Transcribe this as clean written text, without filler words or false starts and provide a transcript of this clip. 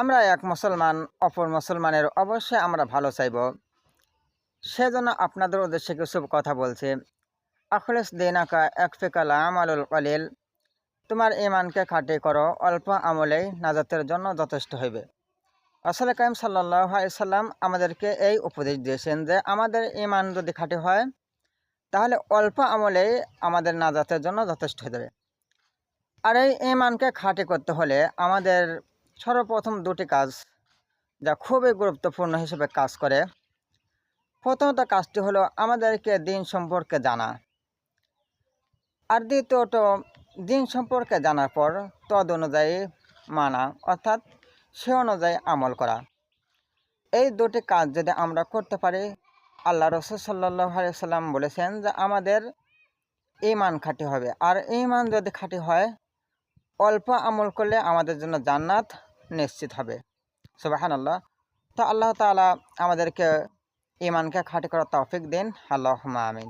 আমরা এক মুসলমান অপর মুসলমানের অবশ্যই আমরা ভালো চাইব। সেজন্য আপনাদের উদ্দেশ্যে কিছু কথা বলছি। আখলিস দিনাকা একফিকাল আমালুল কলিল, তোমার ইমানকে খাঁটি করো, অল্প আমলেই নাজাতের জন্য যথেষ্ট হইবে। রাসূল কারীম সাল্লাল্লাহু আলাইহি সাল্লাম আমাদেরকে এই উপদেশ দিয়েছেন যে আমাদের ইমান যদি খাঁটি হয় তাহলে অল্প আমলেই আমাদের নাজাতের জন্য যথেষ্ট হয়ে যাবে। আর এই ইমানকে খাঁটি করতে হলে আমাদের সর্বপ্রথম দুটি কাজ যা খুবই গুরুত্বপূর্ণ হিসেবে কাজ করে। প্রথমত কাজটি হলো আমাদেরকে দিন সম্পর্কে জানা, আর দ্বিতীয়ত দিন সম্পর্কে জানার পর তদ অনুযায়ী মানা, অর্থাৎ সে অনুযায়ী আমল করা। এই দুটি কাজ যদি আমরা করতে পারি, আল্লাহ রাসূল সাল্লাল্লাহু আলাইহি সাল্লাম বলেছেন যে আমাদের ঈমান খাঁটি হবে। আর ঈমান যদি খাঁটি হয়, অল্প আমল করলে আমাদের জন্য জান্নাত নিশ্চিত হবে। সুবহানাল্লাহ। তো আল্লাহ তাআলা আমাদেরকে ঈমানকে খাঁটি করার তৌফিক দিন। আল্লাহুম্মা আমিন।